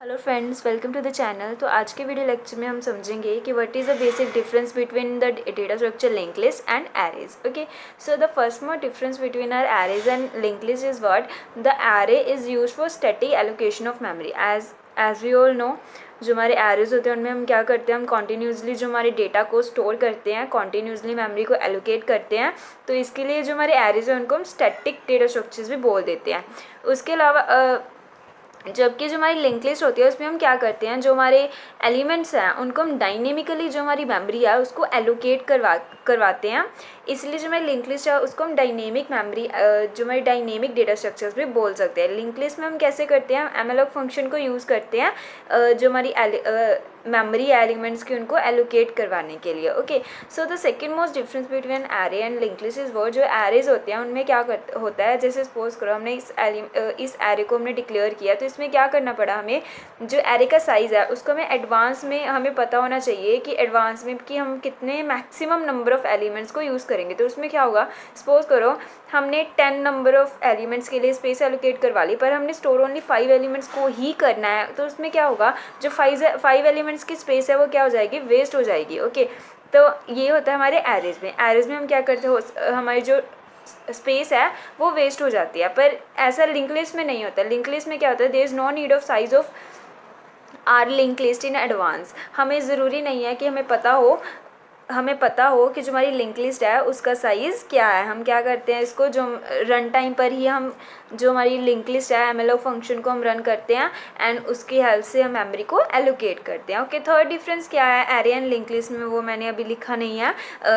Hello friends, welcome to the channel. तो आज के वीडियो लेक्चर में हम समझेंगे कि what is the basic difference between the data structure link list and arrays. Okay, so the first most difference between our arrays and link list is what the array is use for static allocation of memory. As we all know, जो हमारे arrays होते हैं उनमें हम क्या करते हैं, हम कॉन्टीन्यूसली जो हमारे डेटा को स्टोर करते हैं, कॉन्टीन्यूसली मेमोरी को एलोकेट करते हैं। तो इसके लिए जो हमारे एरेज हैं उनको हम स्टैटिक डेटा स्ट्रक्चर्स भी बोल देते हैं। उसके अलावा जबकि जो हमारी लिंक लिस्ट होती है उसमें हम क्या करते हैं, जो हमारे एलिमेंट्स हैं उनको हम डायनेमिकली जो हमारी मेमोरी है उसको एलोकेट करवाते हैं। इसलिए जो हमारी लिंक लिस्ट है उसको हम डायनेमिक मेमोरी, जो हमारी डायनेमिक डेटा स्ट्रक्चर्स भी बोल सकते हैं। लिंक लिस्ट में हम कैसे करते हैं, एमएलओ फंक्शन को यूज़ करते हैं जो हमारी मेमोरी एलिमेंट्स की उनको एलोकेट करवाने के लिए। Okay, so the second most difference between array and link list is वो जो एरेज होते हैं उनमें क्या होता है, जैसे सपोज करो हमने इस एरे को हमने डिक्लेयर किया, तो इसमें क्या करना पड़ा, हमें जो एरे का साइज़ है उसको हमें एडवांस में हमें पता होना चाहिए कि एडवांस में कि हम कितने मैक्सिमम नंबर ऑफ़ एलिमेंट्स को यूज़ करेंगे। तो उसमें क्या होगा, सपोज करो हमने 10 नंबर ऑफ़ एलिमेंट्स के लिए स्पेस एलोकेट करवा ली, पर हमने स्टोर ओनली 5 एलिमेंट्स को ही करना है। तो उसमें क्या होगा, जो 5 एलिमेंट्स की स्पेस है वो क्या हो जाएगी, वेस्ट हो जाएगी। ओके, तो ये होता है हमारे एरेज में। एरेज में हम क्या करते हो, हमारी जो स्पेस है वो वेस्ट हो जाती है, पर ऐसा लिंक लिस्ट में नहीं होता। लिंक लिस्ट में क्या होता है, there is no need of size of our link list in advance. हमें ज़रूरी नहीं है कि हमें पता हो कि जो हमारी लिंक लिस्ट है उसका साइज़ क्या है। हम क्या करते हैं, इसको जो रन टाइम पर ही हम जो हमारी लिंक लिस्ट है एमएलओ फंक्शन को हम रन करते हैं एंड उसकी हेल्प से हम मेमोरी को एलोकेट करते हैं। ओके, थर्ड डिफरेंस क्या है एरे एंड लिंक लिस्ट में, वो मैंने अभी लिखा नहीं है।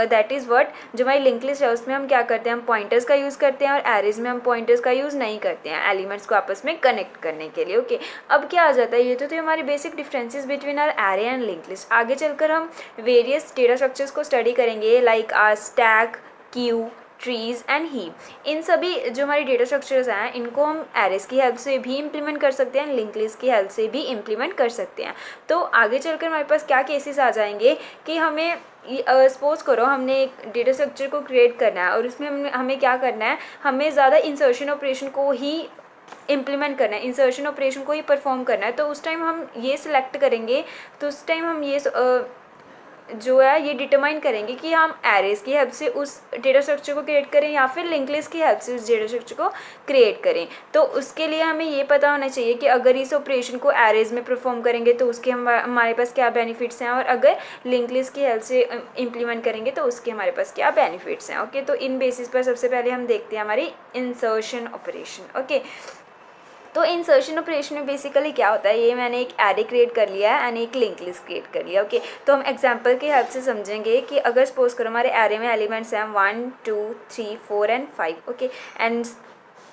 दैट इज़ व्हाट, जो हमारी लिंक लिस्ट है उसमें हम क्या करते हैं, हम पॉइंटर्स का यूज़ करते हैं, और एरेज में हम पॉइंटर्स का यूज़ नहीं करते हैं एलिमेंट्स को आपस में कनेक्ट करने के लिए। ओके, अब क्या आ जाता है, ये तो थे हमारी basic differences between our array and link list. आगे चलकर हम वेरियस डेटा स्ट्रक्चर्स को स्टडी करेंगे, like our stack, queue, trees and heap. इन सभी जो हमारी डेटा स्ट्रक्चर्स हैं इनको हम एरेज की हेल्प से भी इम्प्लीमेंट कर सकते हैं, लिंक लिस्ट की हेल्प से भी इम्प्लीमेंट कर सकते हैं। तो आगे चलकर हमारे पास क्या केसेस आ जाएंगे कि हमें सपोज करो हमने एक डेटा स्ट्रक्चर को क्रिएट करना है और उसमें हमें क्या करना है, हमें ज़्यादा इंसर्शन ऑपरेशन को ही इम्प्लीमेंट करना है, इंसर्शन ऑपरेशन को ही परफॉर्म करना है। तो उस टाइम हम ये सिलेक्ट करेंगे, तो उस टाइम हम ये जो है ये डिटरमाइन करेंगे कि हम एरेज की हेल्प से उस डेटा स्ट्रक्चर को क्रिएट करें या फिर लिंक लिस्ट की हेल्प से उस डेटा स्ट्रक्चर को क्रिएट करें। तो उसके लिए हमें ये पता होना चाहिए कि अगर इस ऑपरेशन को एरेज में परफॉर्म करेंगे तो उसके हमारे पास क्या बेनिफिट्स हैं, और अगर लिंक लिस्ट की हेल्प से इम्प्लीमेंट करेंगे तो उसके हमारे पास क्या बेनिफिट्स हैं। ओके, तो इन बेसिस पर सबसे पहले हम देखते हैं हमारी इंसर्शन ऑपरेशन। ओके, तो इंसर्शन ऑपरेशन में बेसिकली क्या होता है, ये मैंने एक एरे क्रिएट कर लिया है एंड एक लिंक लिस्ट क्रिएट कर लिया। ओके, तो हम एग्जांपल की हेल्प से समझेंगे कि अगर सपोज करो हमारे एरे में एलिमेंट्स हैं 1 2 3 4 एंड 5। ओके, एंड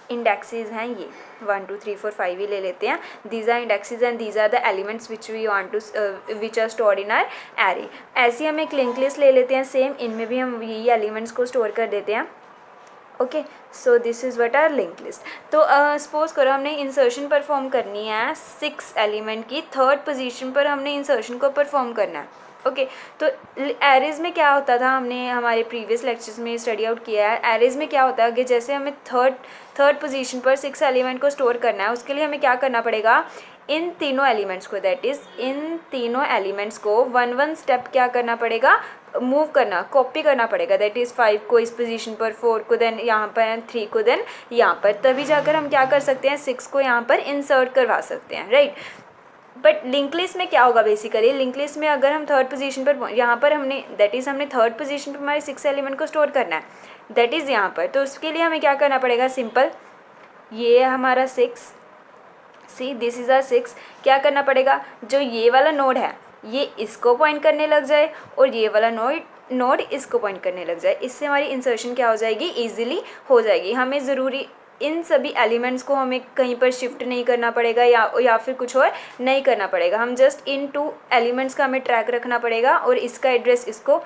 इंडेक्सेस हैं ये 1 2 3 4 5 ही ले लेते हैं। These are indexes and these are the elements which we want to which are stored in our array. ऐसे हम एक लिंक लिस्ट ले लेते हैं, सेम इनमें भी हम यही एलिमेंट्स को स्टोर कर देते हैं। Okay, so this is what are link list. तो सपोज करो हमने इंसर्शन परफॉर्म करनी है 6 एलिमेंट की, थर्ड पोजीशन पर हमने इंसर्शन को परफॉर्म करना है। ओके, तो एरेज में क्या होता था, हमने हमारे प्रीवियस लेक्चर्स में स्टडी आउट किया है। एरेज में क्या होता है कि जैसे हमें थर्ड पोजीशन पर 6 एलिमेंट को स्टोर करना है, उसके लिए हमें क्या करना पड़ेगा, इन तीनों एलिमेंट्स को, दैट इज़ इन तीनों एलिमेंट्स को 1 स्टेप क्या करना पड़ेगा, मूव करना, कॉपी करना पड़ेगा। दैट इज़ 5 को इस पोजीशन पर, 4 को देन यहाँ पर एंड 3 को देन यहाँ पर, तभी जाकर हम क्या कर सकते हैं, 6 को यहाँ पर इंसर्ट करवा सकते हैं, राइट। बट लिंक लिस्ट में क्या होगा, बेसिकली लिंक लिस्ट में अगर हम थर्ड पोजीशन पर, यहाँ पर हमने दैट इज़ हमने थर्ड पोजीशन पर हमारे 6 एलिमेंट को स्टोर करना है, दैट इज़ यहाँ पर। तो उसके लिए हमें क्या करना पड़ेगा, सिंपल, ये हमारा 6, सी दिस इज़ आर 6, क्या करना पड़ेगा, जो ये वाला नोड है ये इसको पॉइंट करने लग जाए और ये वाला नोड इसको पॉइंट करने लग जाए। इससे हमारी इंसर्शन क्या हो जाएगी, ईजिली हो जाएगी। हमें ज़रूरी इन सभी एलिमेंट्स को हमें कहीं पर शिफ्ट नहीं करना पड़ेगा या फिर कुछ और नहीं करना पड़ेगा। हम जस्ट इन 2 एलिमेंट्स का हमें ट्रैक रखना पड़ेगा और इसका एड्रेस इसको,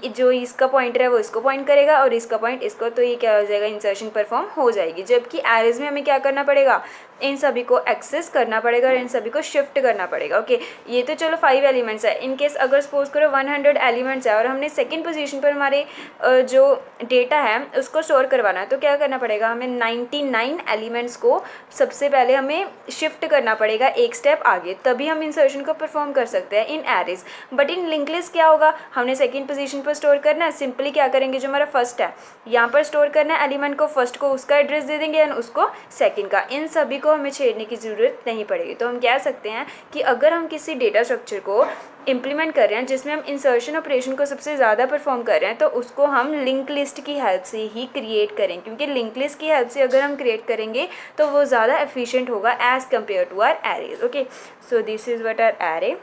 जो इसका पॉइंटर है वो इसको पॉइंट करेगा और इसका पॉइंट इसको, तो ये क्या हो जाएगा, इंसर्शन परफॉर्म हो जाएगी। जबकि एरेज में हमें क्या करना पड़ेगा, इन सभी को एक्सेस करना पड़ेगा और इन सभी को शिफ्ट करना पड़ेगा। ओके, ये तो चलो 5 एलिमेंट्स है। इन केस अगर सपोज करो 100 एलिमेंट्स है और हमने सेकंड पोजीशन पर हमारे जो डेटा है उसको स्टोर करवाना है, तो क्या करना पड़ेगा, हमें 99 एलिमेंट्स को सबसे पहले हमें शिफ्ट करना पड़ेगा एक स्टेप आगे, तभी हम इंसर्शन को परफॉर्म कर सकते हैं in arrays. But in link list क्या होगा, हमने सेकंड पोजीशन पर स्टोर करना है, सिंपली क्या करेंगे, जो हमारा फर्स्ट है यहाँ पर स्टोर करना है एलिमेंट को, फर्स्ट को उसका एड्रेस दे देंगे एंड उसको सेकंड का। इन सभी को हमें छेड़ने की ज़रूरत नहीं पड़ेगी। तो हम कह सकते हैं कि अगर हम किसी डेटा स्ट्रक्चर को इम्प्लीमेंट कर रहे हैं जिसमें हम इंसर्शन ऑपरेशन को सबसे ज़्यादा परफॉर्म कर रहे हैं, तो उसको हम लिंक लिस्ट की हेल्प से ही क्रिएट करें, क्योंकि लिंक लिस्ट की हेल्प से अगर हम क्रिएट करेंगे तो वो ज़्यादा एफिशिएंट होगा as compare to our arrays. Okay, so this is what are array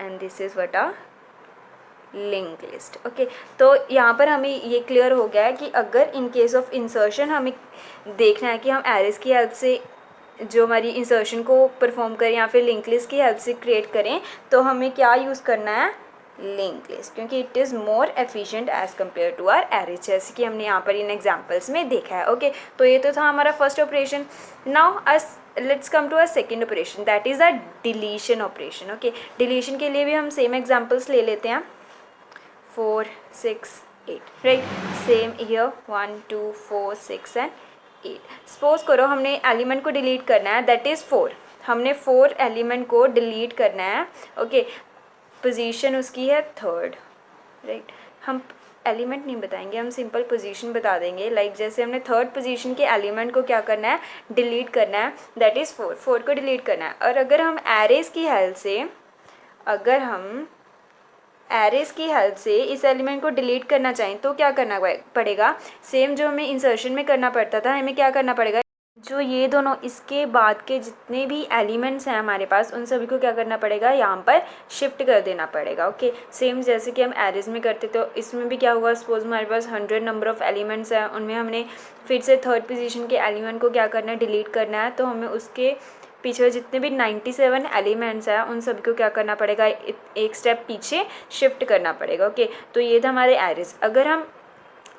and this is what are link list. Okay, तो यहाँ पर हमें ये क्लियर हो गया है कि अगर इन केस ऑफ इंसर्शन हमें देखना है कि हम एरेज की हेल्प से जो हमारी इंसर्शन को परफॉर्म करें या फिर लिंक लिस्ट की हेल्प से क्रिएट करें, तो हमें क्या यूज़ करना है, लिंक लिस्ट, क्योंकि it is more efficient as compare to our arrays, जैसे कि हमने यहाँ पर इन एग्जांपल्स में देखा है। ओके, तो ये तो था हमारा first operation. Now let's come to a second operation, that is a deletion operation. Okay, deletion के लिए भी हम सेम एग्जाम्पल्स ले लेते हैं, 4 6 8, right, same year 1 2 4 6 and 8। Suppose करो हमने एलिमेंट को डिलीट करना है, दैट इज़ 4, हमने 4 एलिमेंट को डिलीट करना है। ओके, पोजीशन उसकी है 3rd, राइट, हम एलिमेंट नहीं बताएंगे, हम सिंपल पोजीशन बता देंगे। लाइक जैसे हमने 3rd पोजीशन के एलिमेंट को क्या करना है, डिलीट करना है, दैट इज़ 4 को डिलीट करना है। और अगर हम एरेज की हेल्प से इस एलिमेंट को डिलीट करना चाहें तो क्या करना पड़ेगा, सेम जो हमें इंसर्शन में करना पड़ता था, हमें क्या करना पड़ेगा, जो ये दोनों इसके बाद के जितने भी एलिमेंट्स हैं हमारे पास उन सभी को क्या करना पड़ेगा, यहाँ पर शिफ्ट कर देना पड़ेगा। ओके, सेम जैसे कि हम एरेज में करते तो इसमें भी क्या हुआ, सपोज हमारे पास 100 नंबर ऑफ़ एलिमेंट्स हैं, उनमें हमने फिर से 3rd पोजीशन के एलिमेंट को क्या करना है, डिलीट करना है, तो हमें उसके पीछे जितने भी 97 एलिमेंट्स हैं उन सभी को क्या करना पड़ेगा, एक स्टेप पीछे शिफ्ट करना पड़ेगा। ओके, तो ये था हमारे एरेज। अगर हम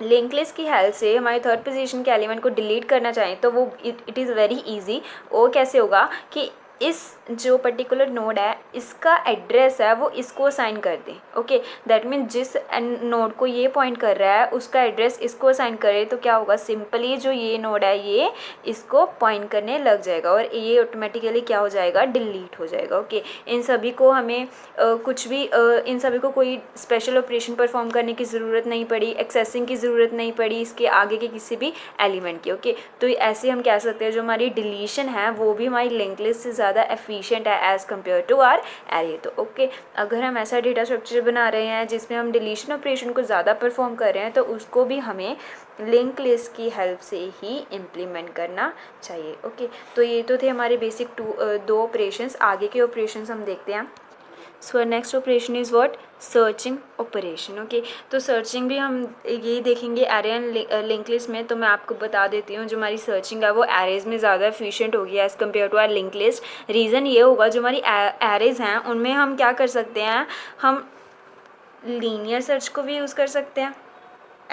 लिंक लिस्ट की हेल्प से हमारे 3rd पोजीशन के एलिमेंट को डिलीट करना चाहें तो वो इट इज़ वेरी इजी। वो कैसे होगा कि इस जो पर्टिकुलर नोड है इसका एड्रेस है वो इसको असाइन कर दें। ओके, दैट मीन जिस नोड को ये पॉइंट कर रहा है उसका एड्रेस इसको असाइन करे, तो क्या होगा, सिंपली जो ये नोड है ये इसको पॉइंट करने लग जाएगा और ये ऑटोमेटिकली क्या हो जाएगा, डिलीट हो जाएगा। ओके, इन सभी को हमें इन सभी को कोई स्पेशल ऑपरेशन परफॉर्म करने की ज़रूरत नहीं पड़ी, एक्सेसिंग की ज़रूरत नहीं पड़ी इसके आगे के किसी भी एलिमेंट की। ओके, तो ऐसे हम कह सकते हैं जो हमारी डिलीशन है वो भी हमारी लिंक लिस्ट से ज़्यादा एफिशिएंट है as compare to our array. तो ओके, अगर हम ऐसा डेटा स्ट्रक्चर बना रहे हैं जिसमें हम डिलीशन ऑपरेशन को ज़्यादा परफॉर्म कर रहे हैं तो उसको भी हमें लिंक लिस्ट की हेल्प से ही इम्प्लीमेंट करना चाहिए। ओके, तो ये तो थे हमारे बेसिक 2 ऑपरेशंस। आगे के ऑपरेशंस हम देखते हैं। So next operation is what, searching operation. Okay, तो सर्चिंग भी हम यही देखेंगे एरे एंड लिंक लिस्ट में। तो मैं आपको बता देती हूँ जो हमारी सर्चिंग है वो एरेज में ज़्यादा एफिशिएंट होगी as compare to our link list. Reason ये होगा, जो हमारी एरेज हैं उनमें हम क्या कर सकते हैं, हम लीनियर सर्च को भी यूज़ कर सकते हैं।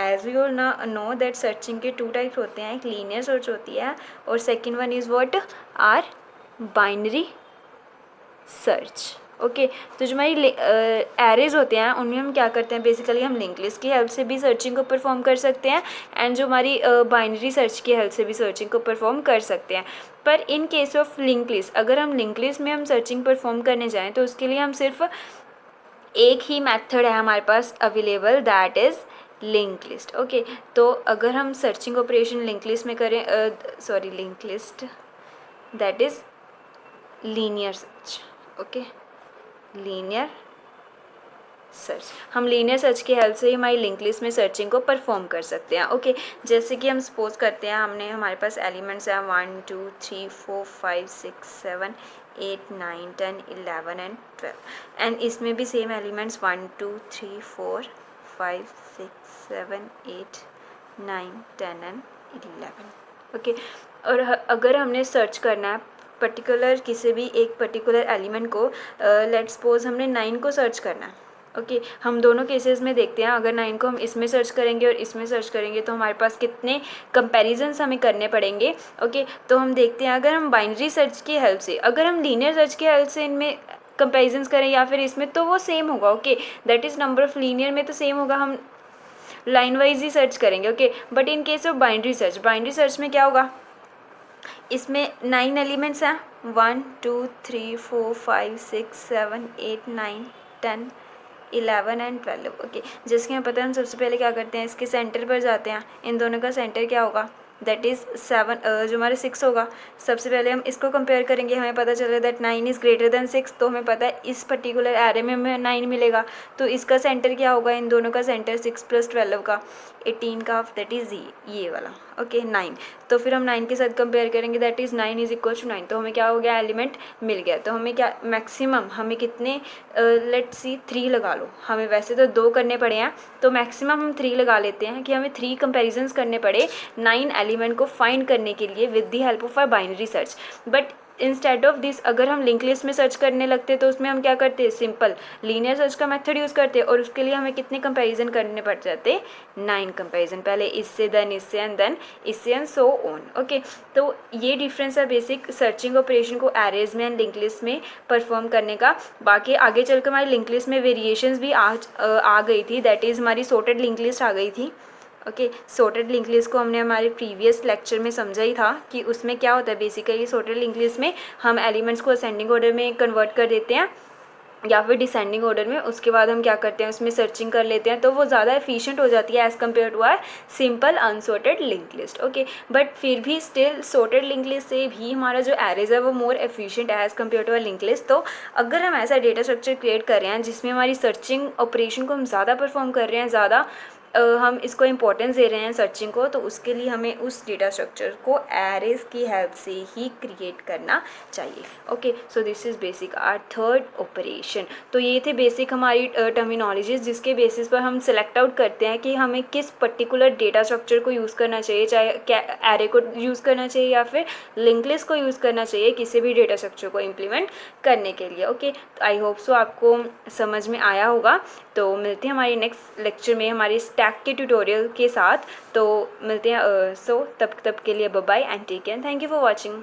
As we all know that searching के 2 टाइप्स होते हैं, एक लीनियर सर्च होती है और second one is what, our binary search. Okay, तो जो हमारी एरेज होते हैं उनमें हम क्या करते हैं, बेसिकली हम लिंक लिस्ट की हेल्प से भी सर्चिंग को परफॉर्म कर सकते हैं एंड जो हमारी बाइनरी सर्च की हेल्प से भी सर्चिंग को परफॉर्म कर सकते हैं। पर in case of link list, अगर हम लिंक लिस्ट में हम सर्चिंग परफॉर्म करने जाएँ तो उसके लिए हम सिर्फ एक ही मेथड है हमारे पास available, that is link list. Okay, तो अगर हम सर्चिंग ऑपरेशन लिंक लिस्ट में करें, link list that is linear search. Okay, linear search, हम लीनियर सर्च की हेल्प से ही हमारी लिंक लिस्ट में सर्चिंग को परफॉर्म कर सकते हैं। ओके, जैसे कि हम सपोज करते हैं हमारे पास एलिमेंट्स हैं 1 2 3 4 5 6 7 8 9 10 11 एंड 12 एंड इसमें भी सेम एलिमेंट्स 1 2 3 4 5 6 7 8 9 10 एंड 11। ओके, और अगर हमने सर्च करना है किसी भी एक पर्टिकुलर एलिमेंट को, लेट्स सपोज हमने 9 को सर्च करना है। ओके हम दोनों केसेस में देखते हैं, अगर 9 को हम इसमें सर्च करेंगे और इसमें सर्च करेंगे तो हमारे पास कितने कंपैरिजन्स हमें करने पड़ेंगे। ओके तो हम देखते हैं, अगर हम बाइनरी सर्च की हेल्प से, अगर हम लीनियर सर्च की हेल्प से इनमें कंपैरिजन्स करें या फिर इसमें, तो वो सेम होगा। Okay that is number of linear में तो सेम होगा, हम लाइन वाइज ही सर्च करेंगे। Okay but in case of binary search में क्या होगा, इसमें 9 एलिमेंट्स हैं, 1 2 3 4 5 6 7 8 9 10 11 एंड 12। ओके जिसके हमें पता है, हम सबसे पहले क्या करते हैं, इसके सेंटर पर जाते हैं, इन दोनों का सेंटर क्या होगा, दैट इज़ 7, जो हमारा 6 होगा। सबसे पहले हम इसको कंपेयर करेंगे, हमें पता चला दैट 9 इज़ ग्रेटर देन 6, तो हमें पता है इस पर्टिकुलर एरे में हमें 9 मिलेगा, तो इसका सेंटर क्या होगा, इन दोनों का सेंटर 6 + 12 का 18 का हाफ, दैट इज़ ये वाला। ओके 9, तो फिर हम 9 के साथ कंपेयर करेंगे, दैट इज़ 9 = 9, तो हमें क्या हो गया, एलिमेंट मिल गया। तो हमें क्या मैक्सिमम, हमें कितने, लेट्स सी 3 लगा लो, हमें वैसे तो 2 करने पड़े हैं, तो मैक्सिमम हम 3 लगा लेते हैं कि हमें 3 कंपैरिजंस करने पड़े 9 एलिमेंट को फाइंड करने के लिए with the help of a binary search. But instead of this, अगर हम लिंक लिस्ट में सर्च करने लगते तो उसमें हम क्या करते हैं, सिंपल लीनियर सर्च का मेथड यूज़ करते, और उसके लिए हमें कितने कंपैरिजन करने पड़ जाते, 9 कंपैरिजन, पहले इससे देन इससे एंड देन इससे एंड सो ऑन। ओके तो ये डिफरेंस है बेसिक सर्चिंग ऑपरेशन को एरेज में एंड लिंक लिस्ट में परफॉर्म करने का। बाकी आगे चलकर हमारी लिंक लिस्ट में वेरिएशंस भी आ गई थी, दैट इज़ हमारी सॉर्टेड लिंक लिस्ट आ गई थी। ओके सॉर्टेड लिंक लिस्ट को हमने हमारे प्रीवियस लेक्चर में समझा ही था कि उसमें क्या होता है, बेसिकली सॉर्टेड लिंक लिस्ट में हम एलिमेंट्स को असेंडिंग ऑर्डर में कन्वर्ट कर देते हैं या फिर डिसेंडिंग ऑर्डर में, उसके बाद हम क्या करते हैं, उसमें सर्चिंग कर लेते हैं, तो वो ज़्यादा एफिशिएंट हो जाती है as compare to our simple unsorted link list. Okay but फिर भी स्टिल सॉर्टेड लिंक लिस्ट से भी हमारा जो एरेज है वो मोर एफिशिएंट है as compare to our link list. तो अगर हम ऐसा डेटा स्ट्रक्चर क्रिएट कर रहे हैं जिसमें हमारी सर्चिंग ऑपरेशन को हम ज़्यादा परफॉर्म कर रहे हैं, ज़्यादा हम इसको इम्पोर्टेंस दे रहे हैं सर्चिंग को, तो उसके लिए हमें उस डेटा स्ट्रक्चर को एरेज की हेल्प से ही क्रिएट करना चाहिए। Okay so this is basic our third operation. तो ये थे बेसिक हमारी टर्मिनोलॉजीज जिसके बेसिस पर हम सेलेक्ट आउट करते हैं कि हमें किस पर्टिकुलर डेटा स्ट्रक्चर को यूज़ करना चाहिए, चाहे क्या एरे को यूज़ करना चाहिए या फिर लिंक लिस्ट को यूज़ करना चाहिए किसी भी डेटा स्ट्रक्चर को इम्प्लीमेंट करने के लिए। ओके आई होप सो आपको समझ में आया होगा। तो मिलते हैं हमारी नेक्स्ट लेक्चर में हमारी स्टैक के ट्यूटोरियल के साथ, तो मिलते हैं। सो तब के लिए bye bye and take care, thank you for watching.